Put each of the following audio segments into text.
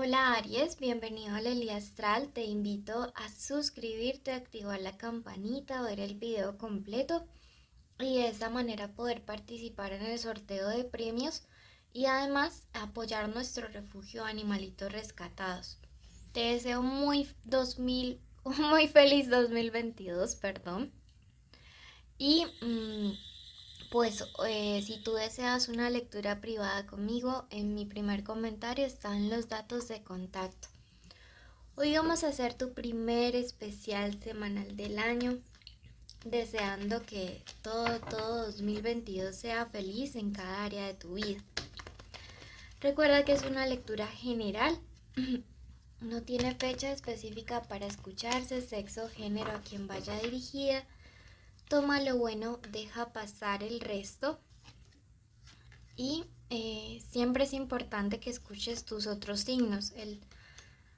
Hola Aries, bienvenido a Lelia Astral. Te invito a suscribirte, activar la campanita, ver el video completo y de esta manera poder participar en el sorteo de premios y además apoyar nuestro refugio Animalitos Rescatados. Te deseo muy feliz 2022, perdón. Y pues si tú deseas una lectura privada conmigo, en mi primer comentario están los datos de contacto. Hoy vamos a hacer tu primer especial semanal del año, deseando que todo 2022 sea feliz en cada área de tu vida. Recuerda que es una lectura general, no tiene fecha específica para escucharse, sexo, género a quien vaya dirigida. Toma lo bueno, deja pasar el resto. Y siempre es importante que escuches tus otros signos,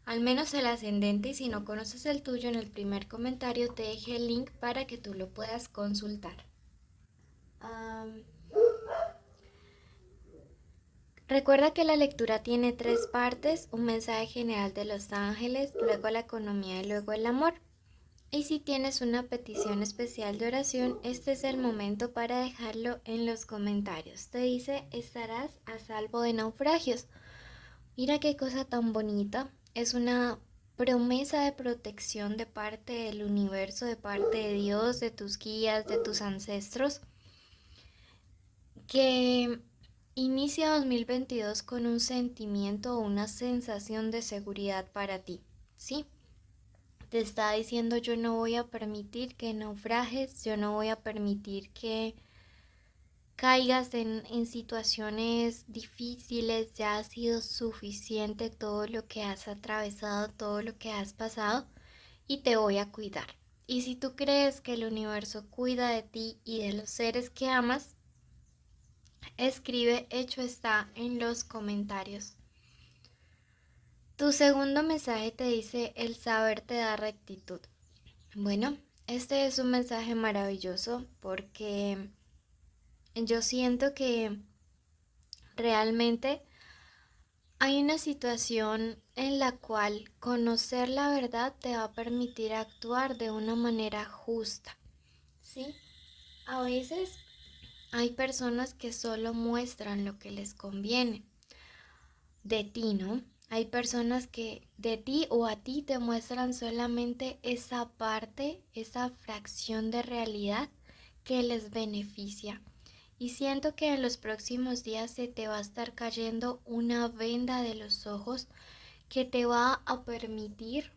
al menos el ascendente, y si no conoces el tuyo, en el primer comentario te dejé el link para que tú lo puedas consultar. Recuerda que la lectura tiene tres partes: un mensaje general de los ángeles, luego la economía y luego el amor. Y si tienes una petición especial de oración, este es el momento para dejarlo en los comentarios. Te dice: estarás a salvo de naufragios. Mira qué cosa tan bonita. Es una promesa de protección de parte del universo, de parte de Dios, de tus guías, de tus ancestros, que inicia 2022 con un sentimiento o una sensación de seguridad para ti, ¿sí? Te está diciendo: yo no voy a permitir que naufrajes, yo no voy a permitir que caigas en situaciones difíciles. Ya ha sido suficiente todo lo que has atravesado, todo lo que has pasado, y te voy a cuidar. Y si tú crees que el universo cuida de ti y de los seres que amas, escribe hecho está en los comentarios. Tu segundo mensaje te dice: el saber te da rectitud. Bueno, este es un mensaje maravilloso porque yo siento que realmente hay una situación en la cual conocer la verdad te va a permitir actuar de una manera justa, ¿sí? A veces hay personas que solo muestran lo que les conviene de ti, ¿no? Hay personas que de ti o a ti te muestran solamente esa parte, esa fracción de realidad que les beneficia. Y siento que en los próximos días se te va a estar cayendo una venda de los ojos que te va a permitir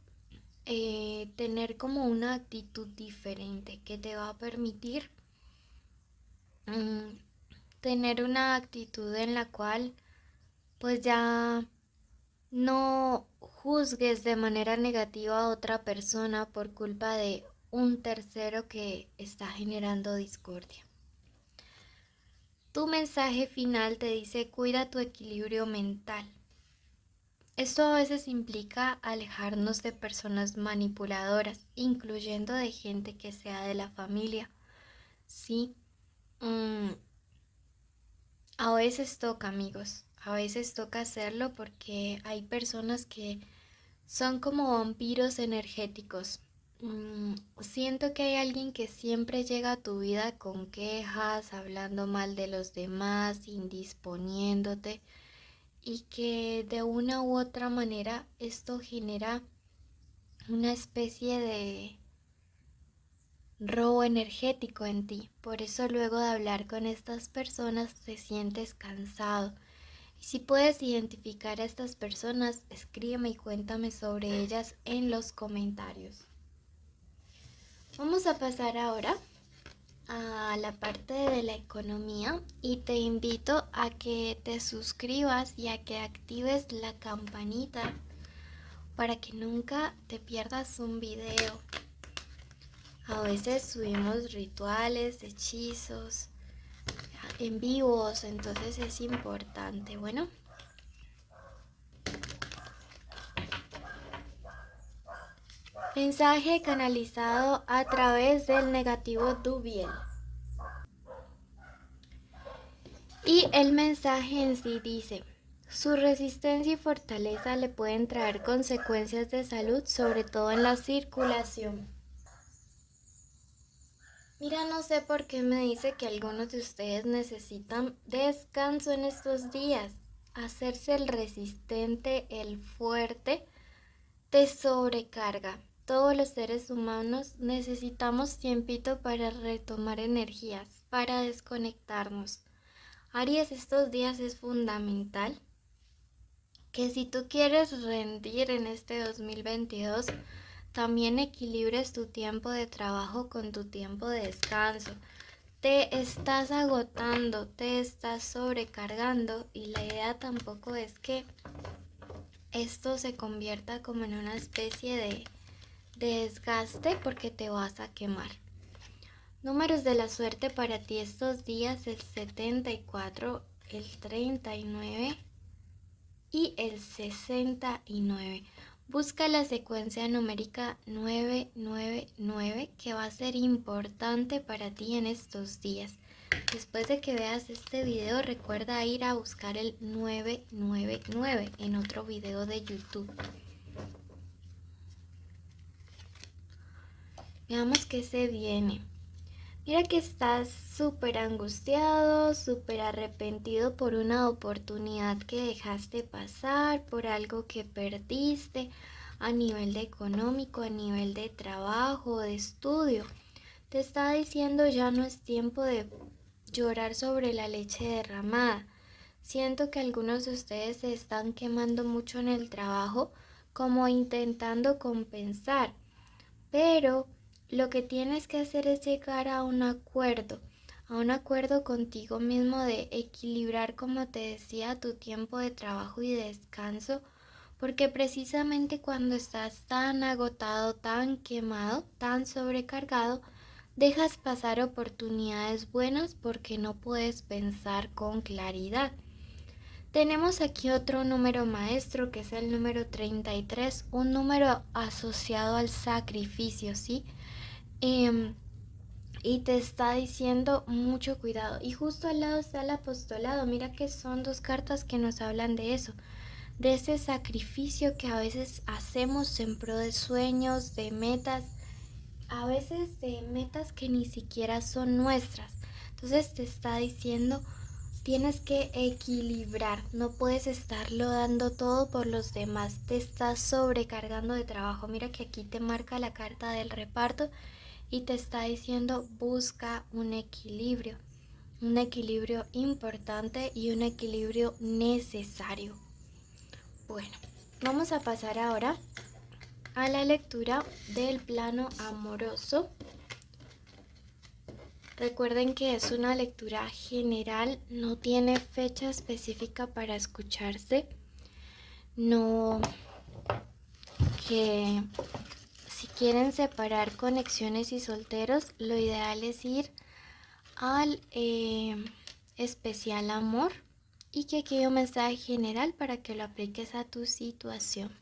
tener como una actitud diferente, que te va a permitir mm, tener una actitud en la cual pues ya no juzgues de manera negativa a otra persona por culpa de un tercero que está generando discordia. Tu mensaje final te dice: cuida tu equilibrio mental. Esto a veces implica alejarnos de personas manipuladoras, incluyendo de gente que sea de la familia. Sí, mm, a veces toca, amigos, a veces toca hacerlo porque hay personas que son como vampiros energéticos. Siento que hay alguien que siempre llega a tu vida con quejas, hablando mal de los demás, indisponiéndote, y que de una u otra manera esto genera una especie de robo energético en ti. Por eso luego de hablar con estas personas te sientes cansado. Y si puedes identificar a estas personas, escríbeme y cuéntame sobre ellas en los comentarios. Vamos a pasar ahora a la parte de la economía y te invito a que te suscribas y a que actives la campanita para que nunca te pierdas un video. A veces subimos rituales, hechizos en vivos, entonces es importante. Bueno, mensaje canalizado a través del negativo Dubiel. Y el mensaje en sí dice: Su resistencia y fortaleza le pueden traer consecuencias de salud, sobre todo en la circulación. Mira, no sé por qué me dice que algunos de ustedes necesitan descanso en estos días. Hacerse el resistente, el fuerte, te sobrecarga. Todos los seres humanos necesitamos tiempito para retomar energías, para desconectarnos. Aries, estos días es fundamental que si tú quieres rendir en este 2022, también equilibres tu tiempo de trabajo con tu tiempo de descanso. Te estás agotando, te estás sobrecargando y la idea tampoco es que esto se convierta como en una especie de desgaste porque te vas a quemar. Números de la suerte para ti estos días: el 74, el 39 y el 69. Busca la secuencia numérica 999 que va a ser importante para ti en estos días. Después de que veas este video, recuerda ir a buscar el 999 en otro video de YouTube. Veamos qué se viene. Mira que estás súper angustiado, súper arrepentido por una oportunidad que dejaste pasar, por algo que perdiste a nivel de económico, a nivel de trabajo, de estudio. Te está diciendo ya no es tiempo de llorar sobre la leche derramada. Siento que algunos de ustedes se están quemando mucho en el trabajo, como intentando compensar, pero lo que tienes que hacer es llegar a un acuerdo contigo mismo de equilibrar, como te decía, tu tiempo de trabajo y de descanso, porque precisamente cuando estás tan agotado, tan quemado, tan sobrecargado, dejas pasar oportunidades buenas porque no puedes pensar con claridad. Tenemos aquí otro número maestro que es el número 33, un número asociado al sacrificio, ¿sí? Y te está diciendo mucho cuidado. Y justo al lado está el apostolado. Mira que son dos cartas que nos hablan de eso, de ese sacrificio que a veces hacemos en pro de sueños, de metas, a veces de metas que ni siquiera son nuestras. Entonces te está diciendo, tienes que equilibrar, no puedes estarlo dando todo por los demás, te estás sobrecargando de trabajo. Mira que aquí te marca la carta del reparto y te está diciendo busca un equilibrio importante y un equilibrio necesario. Bueno, vamos a pasar ahora a la lectura del plano amoroso. Recuerden que es una lectura general, no tiene fecha específica para escucse. No, que si quieren separar conexiones y solteros, lo ideal es ir al especial amor y que quede un mensaje general para que lo apliques a tu situación.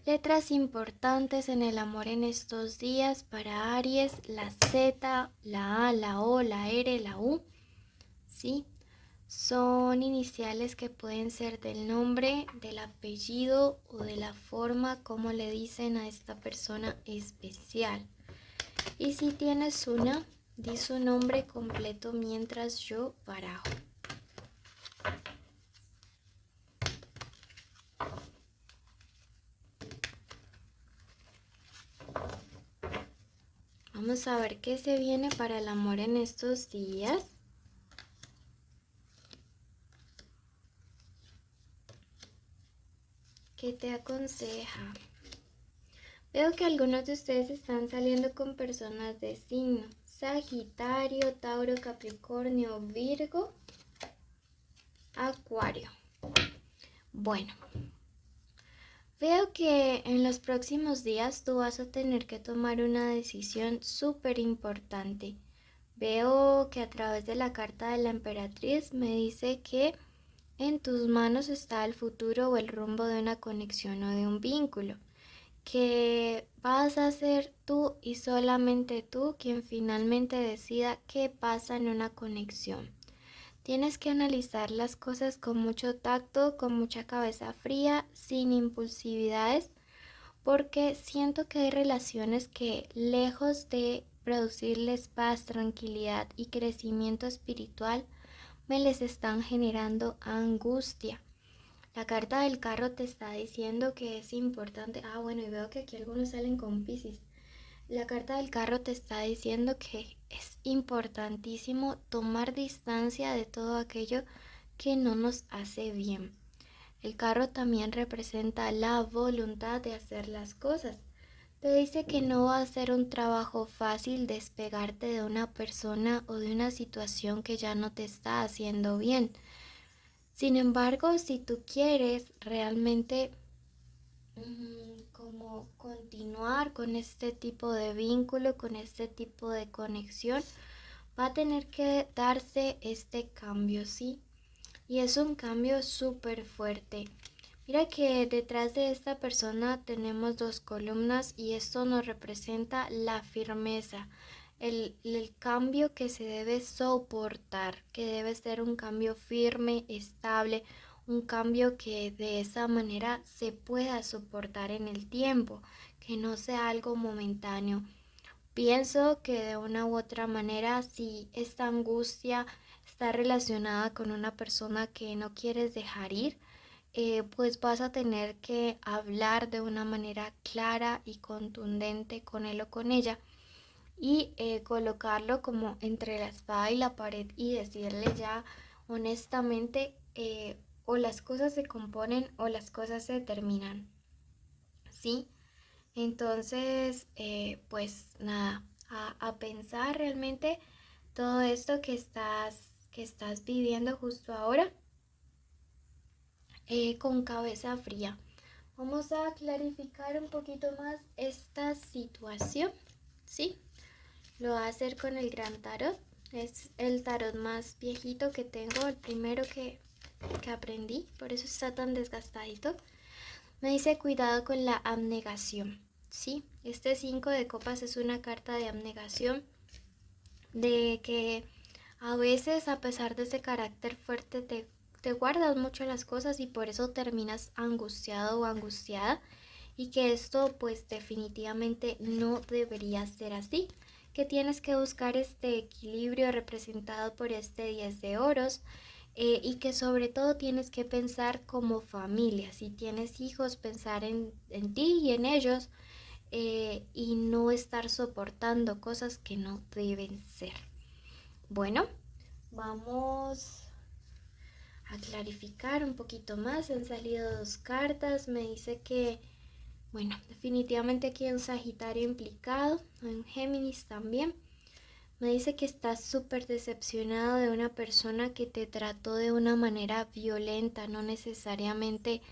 Letras importantes en el amor en estos días para Aries: la Z, la A, la O, la R, la U, ¿sí? Son iniciales que pueden ser del nombre, del apellido o de la forma como le dicen a esta persona especial. Y si tienes una, di su nombre completo mientras yo barajo. Vamos a ver qué se viene para el amor en estos días. ¿Qué te aconseja? Veo que algunos de ustedes están saliendo con personas de signo Sagitario, Tauro, Capricornio, Virgo, Acuario. Bueno, veo que en los próximos días tú vas a tener que tomar una decisión súper importante. Veo que a través de la carta de la emperatriz me dice que en tus manos está el futuro o el rumbo de una conexión o de un vínculo, que vas a ser tú y solamente tú quien finalmente decida qué pasa en una conexión. Tienes que analizar las cosas con mucho tacto, con mucha cabeza fría, sin impulsividades, porque siento que hay relaciones que lejos de producirles paz, tranquilidad y crecimiento espiritual, me les están generando angustia. La carta del carro te está diciendo que es importante. Bueno, y veo que aquí algunos salen con Piscis. La carta del carro te está diciendo que es importantísimo tomar distancia de todo aquello que no nos hace bien. El carro también representa la voluntad de hacer las cosas. Te dice que no va a ser un trabajo fácil despegarte de una persona o de una situación que ya no te está haciendo bien. Sin embargo, si tú quieres realmente como continuar con este tipo de vínculo, con este tipo de conexión, va a tener que darse este cambio, ¿sí? Y es un cambio súper fuerte. Mira que detrás de esta persona tenemos dos columnas y esto nos representa la firmeza, el cambio que se debe soportar, que debe ser un cambio firme, estable, un cambio que de esa manera se pueda soportar en el tiempo, que no sea algo momentáneo. Pienso que de una u otra manera, si esta angustia está relacionada con una persona que no quieres dejar ir, pues vas a tener que hablar de una manera clara y contundente con él o con ella y colocarlo como entre la espada y la pared y decirle ya honestamente, o las cosas se componen o las cosas se terminan, ¿sí? Entonces, pues nada, a pensar realmente todo esto que estás viviendo justo ahora, con cabeza fría. Vamos a clarificar un poquito más esta situación, ¿sí? Lo voy a hacer con el Gran Tarot. Es el tarot más viejito que tengo, el primero que aprendí, por eso está tan desgastadito. Me dice cuidado con la abnegación, ¿sí? Este 5 de copas es una carta de abnegación, de que a veces a pesar de ese carácter fuerte te guardas mucho las cosas y por eso terminas angustiado o angustiada, y que esto pues definitivamente no debería ser así, que tienes que buscar este equilibrio representado por este 10 de oros, y que sobre todo tienes que pensar como familia, si tienes hijos, pensar en ti y en ellos, y no estar soportando cosas que no deben ser. Bueno, vamos a clarificar un poquito más. Han salido dos cartas. Me dice que, bueno, definitivamente aquí hay un Sagitario implicado, un Géminis también. Me dice que estás súper decepcionado de una persona que te trató de una manera violenta, no necesariamente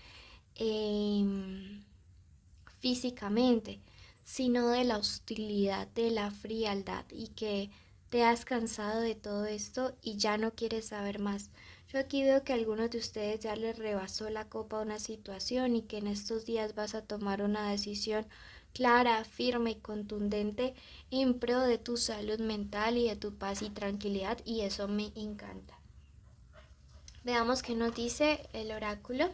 físicamente, sino de la hostilidad, de la frialdad, y que te has cansado de todo esto y ya no quieres saber más. Yo aquí veo que a algunos de ustedes ya les rebasó la copa una situación y que en estos días vas a tomar una decisión clara, firme y contundente en pro de tu salud mental y de tu paz y tranquilidad, y eso me encanta. Veamos qué nos dice el oráculo.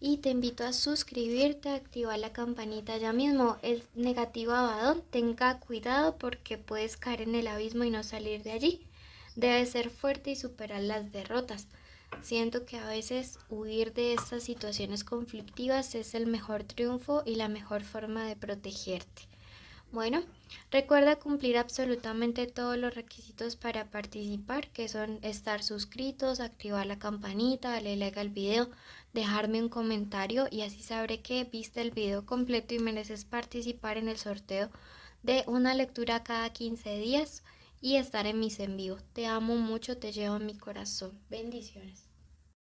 Y te invito a suscribirte, a activar la campanita ya mismo. El negativo Abadón, tenga cuidado porque puedes caer en el abismo y no salir de allí. Debes ser fuerte y superar las derrotas. Siento que a veces huir de estas situaciones conflictivas es el mejor triunfo y la mejor forma de protegerte. Bueno, recuerda cumplir absolutamente todos los requisitos para participar, que son estar suscritos, activar la campanita, darle like al video, dejarme un comentario y así sabré que viste el video completo y mereces participar en el sorteo de una lectura cada 15 días y estar en mis en vivo. Te amo mucho, te llevo en mi corazón. Bendiciones.